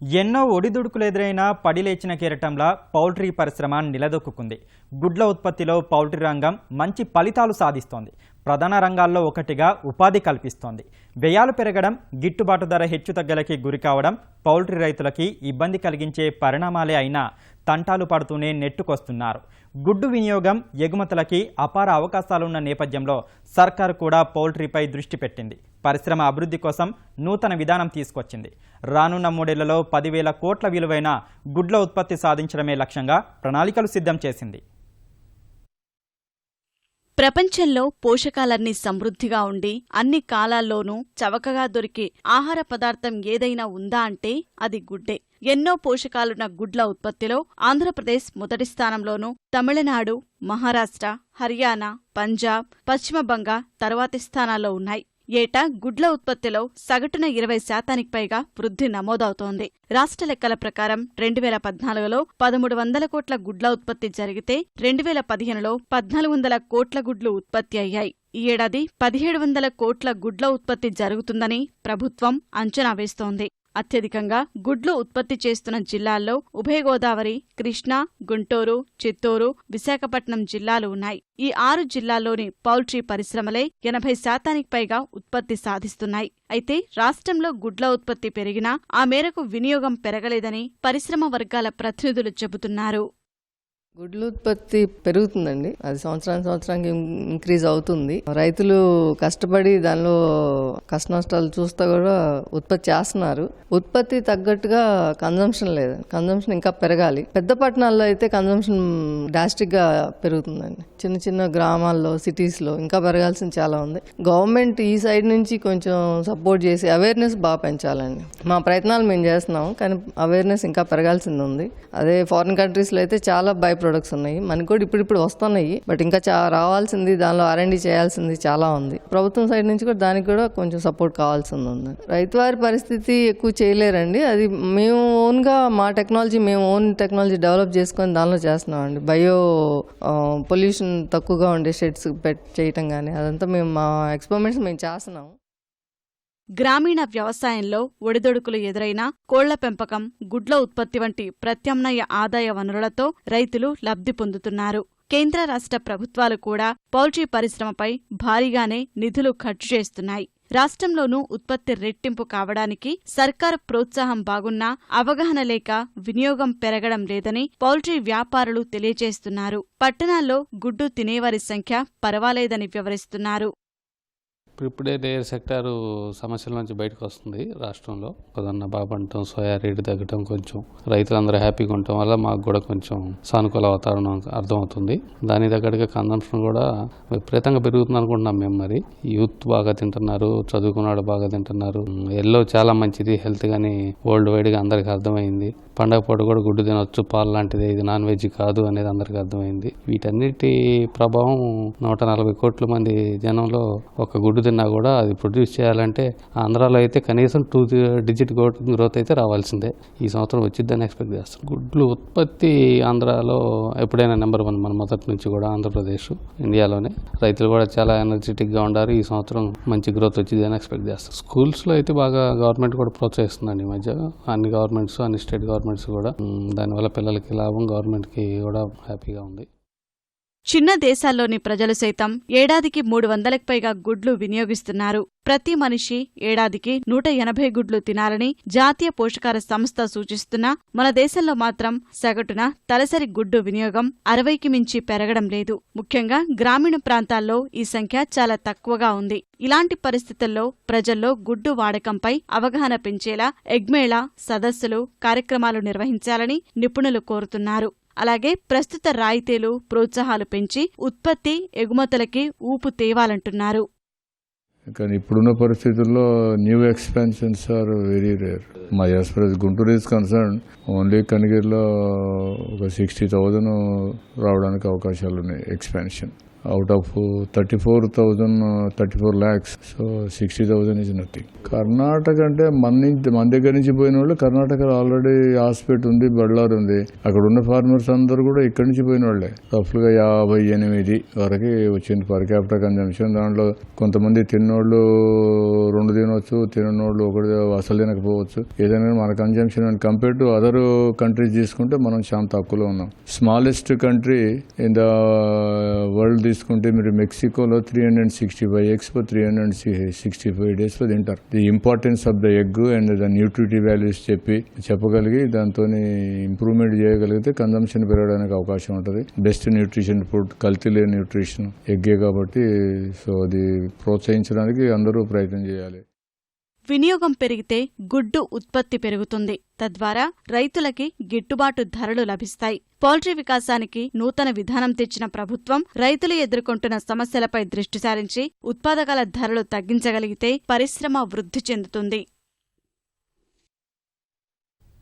ఎన్నో ఒడిదుడుకులు ఎదురైనా పడిలేచిన కెరటంలా పౌల్ట్రీ పరిశ్రమ నిలదొక్కుంది. గుడ్ల ఉత్పత్తిలో పౌల్ట్రీ రంగం మంచి ఫలితాలు సాధిస్తోంది. ప్రధాన రంగాల్లో ఒకటిగా ఉపాధి కల్పిస్తోంది. వ్యయాలు పెరగడం, గిట్టుబాటు ధర హెచ్చుతగ్గలకి గురి కావడం పౌల్ట్రీ రైతులకి ఇబ్బంది కలిగించే పరిణామాలే అయినా తంటాలు పడుతూనే నెట్టుకొస్తున్నారు. గుడ్డు వినియోగం, ఎగుమతులకి అపార అవకాశాలున్న నేపథ్యంలో సర్కారు కూడా పౌల్ట్రీపై దృష్టి పెట్టింది. పరిశ్రమ అభివృద్ధి కోసం నూతన విధానం తీసుకొచ్చింది. రానున్న 3 ఏళ్లలో 10,000 కోట్ల విలువైన గుడ్ల ఉత్పత్తి సాధించడమే లక్ష్యంగా ప్రణాళికలు సిద్ధం చేసింది. ప్రపంచంలో పోషకాలన్నీ సమృద్ధిగా ఉండి అన్ని కాలాల్లోనూ చవకగా దొరికే ఆహార పదార్థం ఏదైనా ఉందా అంటే అది గుడ్డే. ఎన్నో పోషకాలున్న గుడ్ల ఉత్పత్తిలో ఆంధ్రప్రదేశ్ మొదటి స్థానంలోనూ, తమిళనాడు, మహారాష్ట్ర, హర్యానా, పంజాబ్, పశ్చిమ బంగా తర్వాతి స్థానాల్లో ఉన్నాయి. ఏటా గుడ్ల ఉత్పత్తిలో సగటున 20% పైగా వృద్ధి నమోదవుతోంది. రాష్ట్ర లెక్కల ప్రకారం 2014లో 1,300 కోట్ల గుడ్ల ఉత్పత్తి జరిగితే 2015లో 1,400 కోట్ల గుడ్లు ఉత్పత్తి అయ్యాయి. ఈ ఏడాది 1,700 కోట్ల గుడ్ల ఉత్పత్తి జరుగుతుందని ప్రభుత్వం అంచనా వేస్తోంది. అత్యధికంగా గుడ్లు ఉత్పత్తి చేస్తున్న జిల్లాల్లో ఉభయ గోదావరి, కృష్ణా, గుంటూరు, చిత్తూరు, విశాఖపట్నం జిల్లాలు ఉన్నాయి. ఈ 6 జిల్లాల్లోని పౌల్ట్రీ పరిశ్రమలే 80% పైగా ఉత్పత్తి సాధిస్తున్నాయి. అయితే రాష్ట్రంలో గుడ్ల ఉత్పత్తి పెరిగినా ఆ మేరకు వినియోగం పెరగలేదని పరిశ్రమ వర్గాల ప్రతినిధులు చెబుతున్నారు. గుడ్ల ఉత్పత్తి పెరుగుతుందండి. అది సంవత్సరానికి ఇంక్రీజ్ అవుతుంది. రైతులు కష్టపడి దానిలో కష్ట నష్టాలు చూస్తా కూడా ఉత్పత్తి చేస్తున్నారు. ఉత్పత్తి తగ్గట్టుగా కన్జంప్షన్ లేదు. కన్జంప్షన్ ఇంకా పెరగాలి. పెద్ద పట్టణాల్లో అయితే కన్జంప్షన్ డ్రాస్టిక్ గా పెరుగుతుందండి. చిన్న చిన్న గ్రామాల్లో, సిటీస్ లో ఇంకా పెరగాల్సింది చాలా ఉంది. గవర్నమెంట్ ఈ సైడ్ నుంచి కొంచెం సపోర్ట్ చేసి అవేర్నెస్ బాగా పెంచాలండి. మా ప్రయత్నాలు మేము చేస్తున్నాం, కానీ అవేర్నెస్ ఇంకా పెరగాల్సింది ఉంది. అదే ఫారిన్ కంట్రీస్ లో అయితే చాలా బై ప్రొడక్ట్స్ ఉన్నాయి. మనకి కూడా ఇప్పుడు వస్తున్నాయి, బట్ ఇంకా రావాల్సింది, దానిలో R&D చేయాల్సింది చాలా ఉంది. ప్రభుత్వం సైడ్ నుంచి కూడా దానికి కూడా కొంచెం సపోర్ట్ కావాల్సింది ఉంది. రైతువారి పరిస్థితి ఎక్కువ చేయలేరండి. అది మేము ఓన్గా మా టెక్నాలజీ, మేము ఓన్ టెక్నాలజీ డెవలప్ చేసుకొని దానిలో చేస్తున్నామండి. బయో పొల్యూషన్ తక్కువగా ఉండే షెడ్స్ చేయటం కానీ అదంతా మేము మా ఎక్స్పెరిమెంట్స్ మేము చేస్తున్నాము. గ్రామీణ వ్యవసాయంలో ఒడిదొడుకులు ఎదురైనా కోళ్ల పెంపకం, గుడ్ల ఉత్పత్తి వంటి ప్రత్యామ్నాయ ఆదాయ వనరులతో రైతులు లబ్ధి పొందుతున్నారు. కేంద్ర రాష్ట్ర ప్రభుత్వాలు కూడా పౌల్ట్రీ పరిశ్రమపై భారీగానే నిధులు ఖర్చు చేస్తున్నాయి. రాష్ట్రంలోనూ ఉత్పత్తి రెట్టింపు కావడానికి సర్కారు ప్రోత్సాహం బాగున్నా అవగాహన లేక వినియోగం పెరగడం లేదని పౌల్ట్రీ వ్యాపారులు తెలియజేస్తున్నారు. పట్టణాల్లో గుడ్డు తినేవారి సంఖ్య పర్వాలేదని వివరిస్తున్నారు. ఇప్పుడే లేయర్ సెక్టారు సమస్యల నుంచి బయటకు వస్తుంది. రాష్ట్రంలో కొదన్న బాబంటం, సోయా రేటు తగ్గడం, కొంచెం రైతులందరూ హ్యాపీగా ఉండటం వల్ల మాకు కూడా కొంచెం సానుకూల వాతావరణం అర్థమవుతుంది. దాని తగ్గట్టుగా కన్జంప్షన్ కూడా విపరీతంగా పెరుగుతుంది అనుకుంటున్నాం మేము. మరి యూత్ బాగా తింటున్నారు, చదువుకున్నాడు బాగా తింటున్నారు. ఎల్లో చాలా మంచిది హెల్త్ గానీ వరల్డ్ వైడ్గా అందరికీ అర్థమైంది. పండగ పూట కూడా గుడ్డు తినొచ్చు, పాలు లాంటిది, ఇది నాన్ వెజ్ కాదు అనేది అందరికీ అర్థమైంది. వీటన్నిటి ప్రభావం 140 కోట్ల మంది జనంలో ఒక గుడ్డు తిన్నా కూడా అది ప్రొడ్యూస్ చేయాలంటే ఆంధ్రాలో అయితే కనీసం 2 డిజిట్ గ్రోత్ అయితే రావాల్సిందే. ఈ సంవత్సరం వచ్చిద్దని ఎక్స్పెక్ట్ చేస్తాం. గుడ్లు ఉత్పత్తి ఆంధ్రాలో ఎప్పుడైనా నెంబర్ 1 మన మొదటి నుంచి కూడా ఆంధ్రప్రదేశ్ ఇండియాలోనే. రైతులు కూడా చాలా ఎనర్జెటిక్గా ఉండారు. ఈ సంవత్సరం మంచి గ్రోత్ వచ్చిందని ఎక్స్పెక్ట్ చేస్తాం. స్కూల్స్లో అయితే బాగా గవర్నమెంట్ కూడా ప్రోత్సహిస్తుందండి ఈ మధ్య. అన్ని గవర్నమెంట్స్, అన్ని స్టేట్ గవర్నమెంట్స్ కూడా. దానివల్ల పిల్లలకి లాభం, గవర్నమెంట్కి కూడా హ్యాపీగా ఉంది. చిన్న దేశాల్లోని ప్రజలు సైతం ఏడాదికి 300కి పైగా గుడ్లు వినియోగిస్తున్నారు. ప్రతి మనిషి ఏడాదికి 180 గుడ్లు తినాలని జాతీయ పోషకార సంస్థ సూచిస్తున్నా మన దేశంలో మాత్రం సగటున తలసరి గుడ్డు వినియోగం 60కి మించి పెరగడం లేదు. ముఖ్యంగా గ్రామీణ ప్రాంతాల్లో ఈ సంఖ్య చాలా తక్కువగా ఉంది. ఇలాంటి పరిస్థితుల్లో ప్రజల్లో గుడ్డు వాడకంపై అవగాహన పెంచేలా ఎగ్మేళా, సదస్సులు, కార్యక్రమాలు నిర్వహించాలని నిపుణులు కోరుతున్నారు. అలాగే ప్రస్తుత రాయితీలు, ప్రోత్సాహాలు పెంచి ఉత్పత్తి, ఎగుమతులకి ఊపు తేవాలంటున్నారు. కానీ ఇప్పుడున్న పరిస్థితుల్లో new expansions are very rare. మా as for Guntur is concern only కనిగిరిలో ఒక 60,000 రావడానికి అవకాశాలు ఉన్నాయి expansion. Out of 34 lakhs. So 60,000 is nothing. Karnataka అంటే మన దగ్గర నుంచి పోయిన వాళ్ళు కర్ణాటకలో ఆల్రెడీ హాస్పిటల్ ఉంది, బళ్ళారు ఉంది. అక్కడ ఉన్న ఫార్మర్స్ అందరూ కూడా ఇక్కడి నుంచి పోయిన వాళ్ళే. రఫ్లుగా 58 వరకు వచ్చింది పర్ క్యాపిటల్ కన్జంప్షన్. దాంట్లో కొంతమంది తిన్నోళ్ళు 2 తినవచ్చు, తినోళ్ళు 1 అసలు తినకపోవచ్చు. ఏదైనా మన consumption and compare to other countries తీసుకుంటే మనం చాలా తక్కువలో ఉన్నాం. Smallest country in the world తీసుకుంటే మీరు మెక్సికోలో 365 eggs for 365 days లో తింటారు. The importance of the egg and the nutritive values చెప్పగలిగి దాంతో ఇంప్రూవ్మెంట్ చేయగలిగితే కన్జంప్షన్ పెరగడానికి అవకాశం ఉంటుంది. బెస్ట్ న్యూట్రిషన్ ఫుడ్, కల్తీ లేని న్యూట్రిషన్ ఎగ్గే కాబట్టి సో అది ప్రోత్సహించడానికి అందరూ ప్రయత్నం చేయాలి. వినియోగం పెరిగితే గుడ్డు ఉత్పత్తి పెరుగుతుంది. తద్వారా రైతులకి గిట్టుబాటు ధరలు లభిస్తాయి. పౌల్ట్రీ వికాసానికి నూతన విధానం తెచ్చిన ప్రభుత్వం రైతులు ఎదుర్కొంటున్న సమస్యలపై దృష్టి సారించి ఉత్పాదకాల ధరలు తగ్గించగలిగితే పరిశ్రమ వృద్ధి చెందుతుంది.